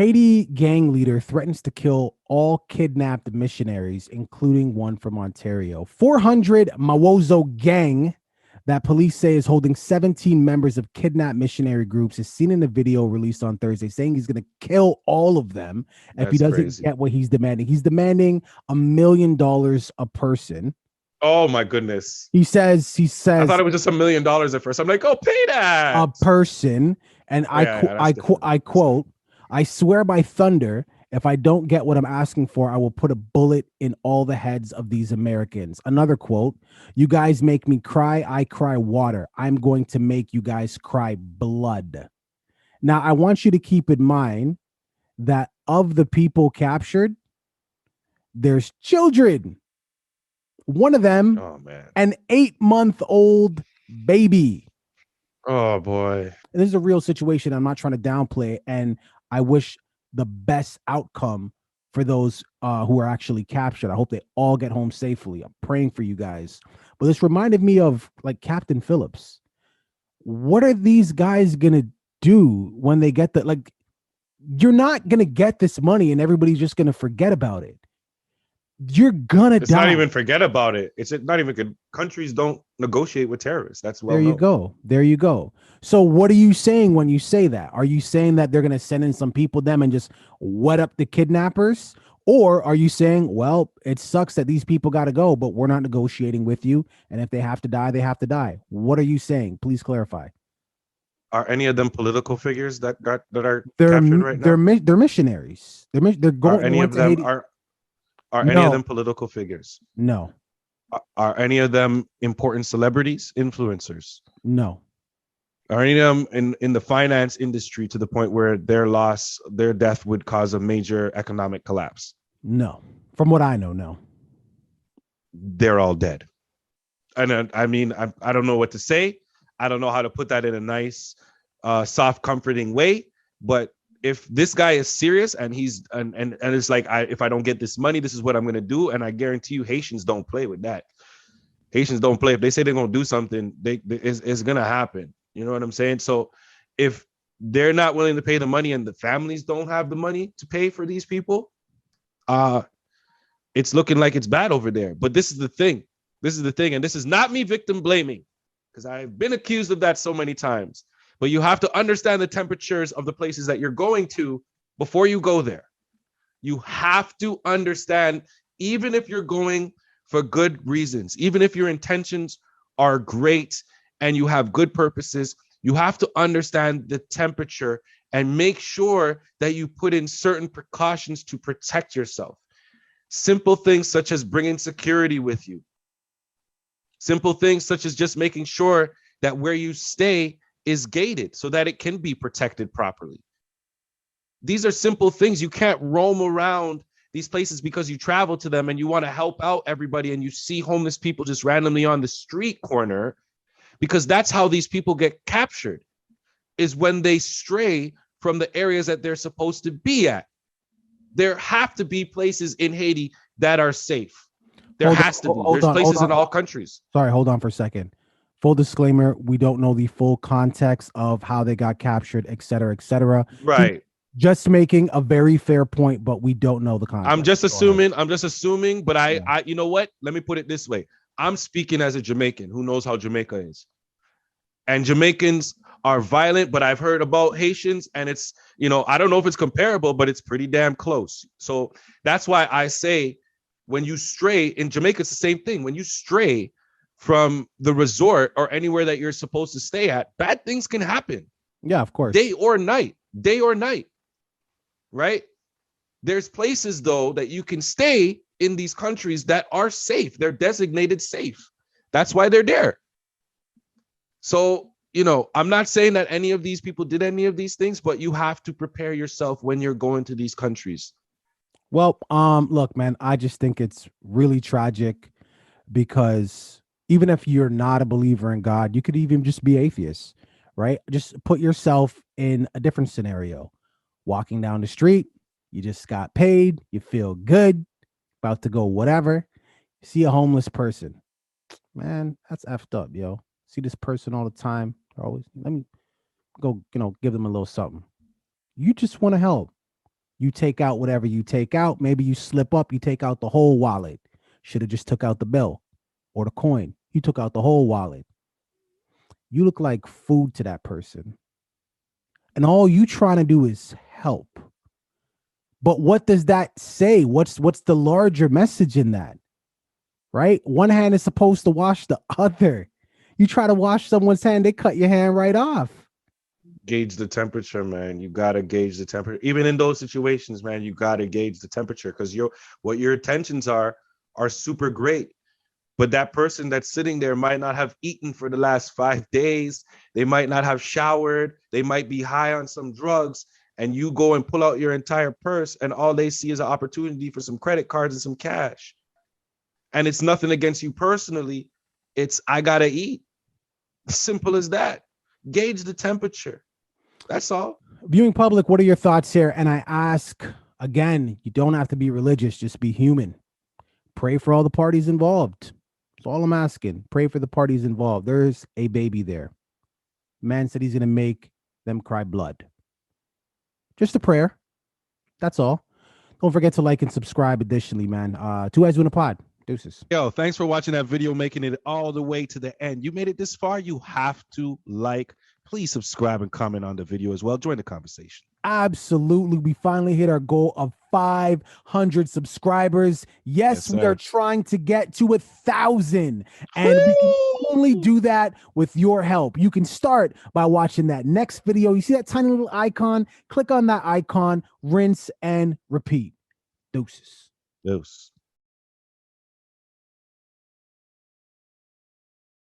Haiti gang leader threatens to kill all kidnapped missionaries, including one from Ontario. 400 Mawozo gang that police say is holding 17 members of kidnapped missionary groups is seen in a video released on Thursday, saying he's going to kill all of them if he That's doesn't crazy. get what he's demanding. He's demanding $1 million a person. Oh my goodness. He I thought says it was just $1 million at first. I'm like, oh, pay that. a person, and Oh yeah, yeah, that's different. I That's quote, different. "I swear by thunder, if I don't get what I'm asking for, I will put a bullet in all the heads of these Americans." Another quote, "You guys make me cry, I cry water. I'm going to make you guys cry blood." Now, I want you to keep in mind that of the people captured, there's children. One of them, Oh man. an 8-month-old baby. Oh boy. This is a real situation. I'm not trying to downplay it, and I wish the best outcome for those who are actually captured. I hope they all get home safely. I'm praying for you guys. But this reminded me of like Captain Phillips. What are these guys gonna do when they get the like? You're not gonna get this money, and everybody's just gonna forget about it. You're gonna It's not die. even forget about it. It's not even good. Countries don't negotiate with terrorists. That's well There you known. go. There you go. So what are you saying when you say that? Are you saying that they're going to send in some people them and just wet up the kidnappers? Or are you saying, well, it sucks that these people got to go, but we're not negotiating with you. And if they have to die, they have to die. What are you saying? Please clarify. Are any of them political figures that are captured right now? They're missionaries. Are They any went of to them Haiti. are any of No, them political figures? no, Are any of them important celebrities, influencers? no, Are any of them in the finance industry to the point where their death would cause a major economic collapse? no. From what I know, no. They're all dead. And I mean, I don't know what to say. I don't know how to put that in a nice, soft, comforting way. But if this guy is serious and and it's like, if I don't get this money, this is what I'm gonna do. And I guarantee you, Haitians don't play with that. Haitians don't play. If they say they're gonna do something, it's gonna happen. You know what I'm saying? So if they're not willing to pay the money and the families don't have the money to pay for these people, uh, it's looking like it's bad over there. But this is the thing. This is the thing. And this is not me victim blaming, because I've been accused of that so many times. But you have to understand the temperatures of the places that you're going to before you go there. You have to understand, even if you're going for good reasons, even if your intentions are great and you have good purposes, you have to understand the temperature and make sure that you put in certain precautions to protect yourself. Simple things such as bringing security with you. Simple things such as just making sure that where you stay is gated so that it can be protected properly. These are simple things. You can't roam around these places because you travel to them and you want to help out everybody and you see homeless people just randomly on the street corner, because that's how these people get captured, is when they stray from the areas that they're supposed to be at. There have to be places in Haiti that are safe. There Hold on, has to be. hold There's on, hold places on. in all countries. Sorry, hold on for a second. Full disclaimer, we don't know the full context of how they got captured, et cetera, et cetera. He Right. just making a very fair point, but we don't know the context. Go ahead. I'm just assuming, but Yeah. you know what? Let me put it this way. I'm speaking as a Jamaican who knows how Jamaica is. And Jamaicans are violent, but I've heard about Haitians, and it's, I don't know if it's comparable, but it's pretty damn close. So that's why I say, when you stray in Jamaica, it's the same thing. When you stray from the resort or anywhere that you're supposed to stay at, bad things can happen, Yeah, of course. day or night, right? There's places though that you can stay in these countries that are safe. They're designated safe. That's why they're there. So, I'm not saying that any of these people did any of these things, but you have to prepare yourself when you're going to these countries. Well, look, man, I just think it's really tragic because even if you're not a believer in God, you could even just be atheist, right? Just put yourself in a different scenario. Walking down the street, you just got paid, you feel good, about to go whatever. See a homeless person. Man, that's effed up, yo. See this person all the time. They're always, let me go, give them a little something. You just want to help. You take out whatever you take out. Maybe you slip up, you take out the whole wallet. Should have just took out the bill or the coin. You took out the whole wallet. You look like food to that person. And all you trying to do is help. But what does that say? What's the larger message in that? Right? One hand is supposed to wash the other. You try to wash someone's hand, they cut your hand right off. Gauge the temperature, man. You gotta gauge the temperature. Even in those situations, man, you gotta gauge the temperature because what your intentions are super great. But that person that's sitting there might not have eaten for the last 5 days. They might not have showered. They might be high on some drugs. And you go and pull out your entire purse, and all they see is an opportunity for some credit cards and some cash. And it's nothing against you personally. It's I gotta eat. Simple as that. Gauge the temperature. That's all. Viewing public, what are your thoughts here? And I ask again, you don't have to be religious, just be human. Pray for all the parties involved. That's all I'm asking. Pray for the parties involved. There's a baby there. Man said he's going to make them cry blood. Just a prayer. That's all. Don't forget to like and subscribe additionally, man. Two Eyes Doing a Pod. Deuces. Yo, thanks for watching that video, making it all the way to the end. You made it this far, you have to like. Please subscribe and comment on the video as well. Join the conversation. Absolutely. We finally hit our goal of 500 subscribers. Yes, we are trying to get to 1,000. And we can only do that with your help. You can start by watching that next video. You see that tiny little icon? Click on that icon, rinse and repeat. Deuces. Deuce.